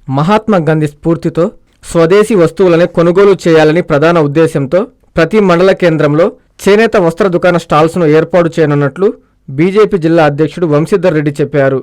మహాత్మా గాంధీ స్ఫూర్తితో స్వదేశీ వస్తువులని కొనుగోలు చేయాలని ప్రధాన ఉద్దేశంతో ప్రతి మండల కేంద్రంలో చేనేత వస్త్ర దుకాణ స్టాల్స్ను ఏర్పాటు చేయనున్నట్లు బీజేపీ జిల్లా అధ్యక్షుడు వంశీధర్ రెడ్డి చెప్పారు.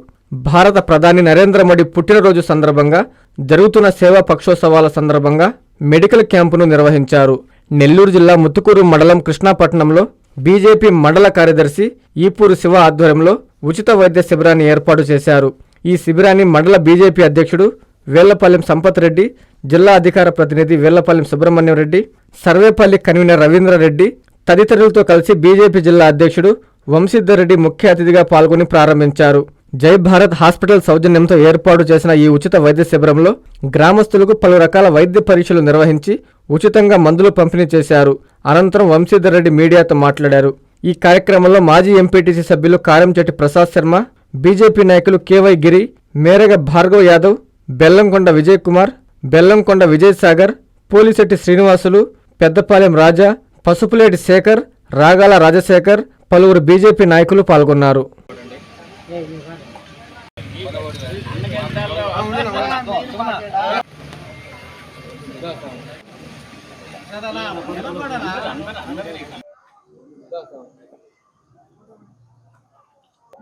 భారత ప్రధాని నరేంద్ర మోడీ పుట్టినరోజు సందర్భంగా జరుగుతున్న సేవా పక్షోత్సవాల సందర్భంగా మెడికల్ క్యాంపును నిర్వహించారు. నెల్లూరు జిల్లా ముత్తుకూరు మండలం కృష్ణాపట్నంలో బీజేపీ మండల కార్యదర్శి ఈపూరు శివ ఆధ్వర్యంలో ఉచిత వైద్య శిబిరాన్ని ఏర్పాటు చేశారు. ఈ శిబిరాన్ని మండల బీజేపీ అధ్యక్షుడు వేళ్లపల్లెం సంపత్ రెడ్డి, జిల్లా అధికార ప్రతినిధి వేళ్లపల్లెం సుబ్రహ్మణ్యం రెడ్డి, సర్వేపల్లి కన్వీనర్ రవీంద్రరెడ్డి తదితరులతో కలిసి బీజేపీ జిల్లా అధ్యక్షుడు వంశీధర్ రెడ్డి ముఖ్య అతిథిగా పాల్గొని ప్రారంభించారు. జై భారత్ హాస్పిటల్ సౌజన్యంతో ఏర్పాటు చేసిన ఈ ఉచిత వైద్య శిబిరంలో గ్రామస్తులకు పలు రకాల వైద్య పరీక్షలు నిర్వహించి ఉచితంగా మందులు పంపిణీ చేశారు. అనంతరం వంశీధర్ రెడ్డి మీడియాతో మాట్లాడారు. ఈ కార్యక్రమంలో మాజీ ఎంపీటీసీ సభ్యులు కారంచెట్టి ప్రసాద్ శర్మ, బీజేపీ నాయకులు కేవై గిరి, మేరగ భార్గవ్ యాదవ్, బెల్లంకొండ విజయ్ కుమార్, బెల్లంకొండ విజయ్ సాగర్, పోలిశెట్టి శ్రీనివాసులు, పెద్దపాలెం రాజా, పసుపులేటి శేఖర్, రాగాల రాజశేఖర్, పలువురు బీజేపీ నాయకులు పాల్గొన్నారు.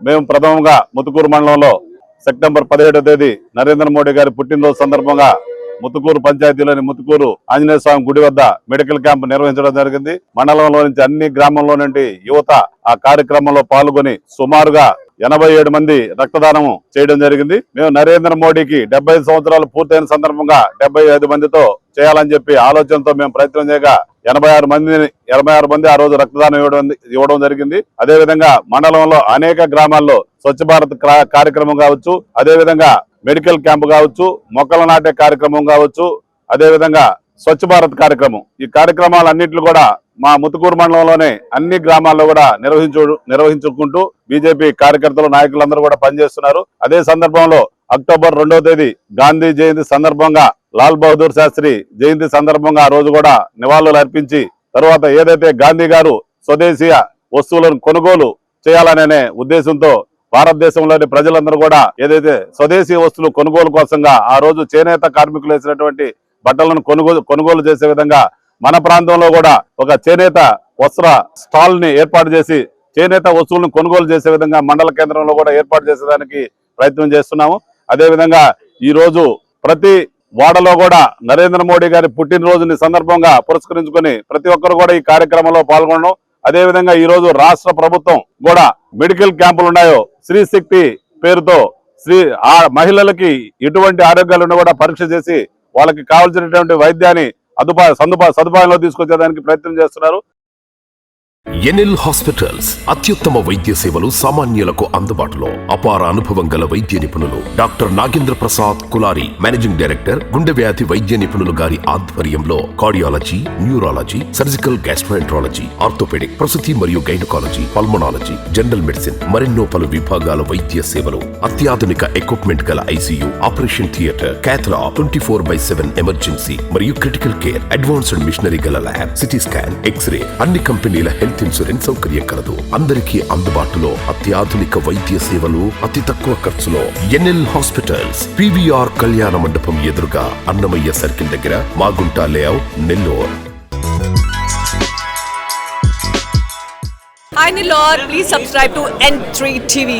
మేము ప్రథమంగా ముత్తుకూరు మండలంలో సెప్టెంబర్ 17వ తేదీ నరేంద్ర మోడీ గారి పుట్టినరోజు సందర్భంగా ముత్తుకూరు పంచాయతీలోని ముత్తుకూరు ఆంజనేయ స్వామి గుడి వద్ద మెడికల్ క్యాంప్ నిర్వహించడం జరిగింది. మండలంలో నుంచి అన్ని గ్రామంలో నుండి యువత ఆ కార్యక్రమంలో పాల్గొని సుమారుగా 87 మంది రక్తదానం చేయడం జరిగింది. మేము నరేంద్ర మోడీకి 75 సంవత్సరాలు పూర్తయిన సందర్భంగా 75 మందితో చేయాలని చెప్పి ఆలోచనతో మేము ప్రయత్నం చేయగా 86 మంది ఆ రోజు రక్తదానం ఇవ్వడం జరిగింది. అదేవిధంగా మండలంలో అనేక గ్రామాల్లో స్వచ్ఛ భారత్ కార్యక్రమం కావచ్చు, అదేవిధంగా మెడికల్ క్యాంప్ కావచ్చు, మొక్కలు నాటే కార్యక్రమం కావచ్చు, అదేవిధంగా స్వచ్ఛ భారత్ కార్యక్రమం, ఈ కార్యక్రమాలన్నింటిలో కూడా మా ముత్తుకూరు మండలంలోనే అన్ని గ్రామాల్లో కూడా నిర్వహించుకుంటూ బీజేపీ కార్యకర్తలు నాయకులందరూ కూడా పనిచేస్తున్నారు. అదే సందర్భంలో అక్టోబర్ 2వ తేదీ గాంధీ జయంతి సందర్భంగా లాల్ బహదూర్ శాస్త్రి జయంతి సందర్భంగా ఆ రోజు కూడా నివాళులు అర్పించి తర్వాత ఏదైతే గాంధీ గారు స్వదేశీయ వస్తువులను కొనుగోలు చేయాలనే ఉద్దేశంతో భారతదేశంలోని ప్రజలందరూ కూడా ఏదైతే స్వదేశీ వస్తువులు కొనుగోలు కోసంగా ఆ రోజు చేనేత కార్మికులు వేసినటువంటి బట్టలను కొనుగోలు చేసే విధంగా మన ప్రాంతంలో కూడా ఒక చేనేత వస్త్ర స్టాల్ ని ఏర్పాటు చేసి చేనేత వస్తువులను కొనుగోలు చేసే విధంగా మండల కేంద్రంలో కూడా ఏర్పాటు చేసేదానికి ప్రయత్నం చేస్తున్నాము. అదేవిధంగా ఈ రోజు ప్రతి వాడలో కూడా నరేంద్ర మోడీ గారి పుట్టినరోజుని సందర్భంగా పురస్కరించుకొని ప్రతి ఒక్కరు కూడా ఈ కార్యక్రమంలో పాల్గొనడం, అదేవిధంగా ఈ రోజు రాష్ట్ర ప్రభుత్వం కూడా మెడికల్ క్యాంపులు ఉన్నాయో స్త్రీ శక్తి పేరుతో మహిళలకి ఎటువంటి ఆరోగ్యాలు ఉన్నా కూడా పరీక్ష చేసి వాళ్ళకి కావాల్సినటువంటి వైద్యాన్ని సదుపాయంలో తీసుకొచ్చేదానికి ప్రయత్నం చేస్తున్నారు. ఎన్ఎల్ హాస్పిటల్స్ అత్యుత్తమ వైద్య సేవలు సామాన్యులకు అందుబాటులో. అపార అనుభవం గల వైద్య నిపుణులు doctor Nagendra Prasad Kulari, managing director, గుండె వ్యాధి వైద్య నిపుణులు గారి ఆధ్వర్యంలో cardiology, neurology, surgical gastroenterology, orthopaedic, ప్రసూతి మరియు గైనకాలజీ, పల్మనాలజీ, జనరల్ మెడిసిన్ మరెన్నో పలు విభాగాల వైద్య సేవలు. అత్యాధునిక ఎక్విప్మెంట్ గల ఐసీయూ, ఆపరేషన్ థియేటర్, క్యాథ్లా, 24/7 ఎమర్జెన్సీ మరియు క్రిటికల్ కేర్, అడ్వాన్స్డ్ మిషనరీ గల ల్యాబ్, సిటీ స్కాన్, ఎక్స్రే, అన్ని కంపెనీల హెల్త్ ఇన్సూరెన్స్ సౌకర్యం కలదు. అందరికీ అందుబాటులో అత్యాధునిక వైద్య సేవలు అతి తక్కువ ఖర్చులో. ఎన్ఎల్ హాస్పిటల్స్, పివిఆర్ కళ్యాణ మండపం ఎదురుగా, అన్నమయ్య సర్కిల్ దగ్గర, Magunta layout, Nellore. Hi Nellore, please subscribe to N3 TV.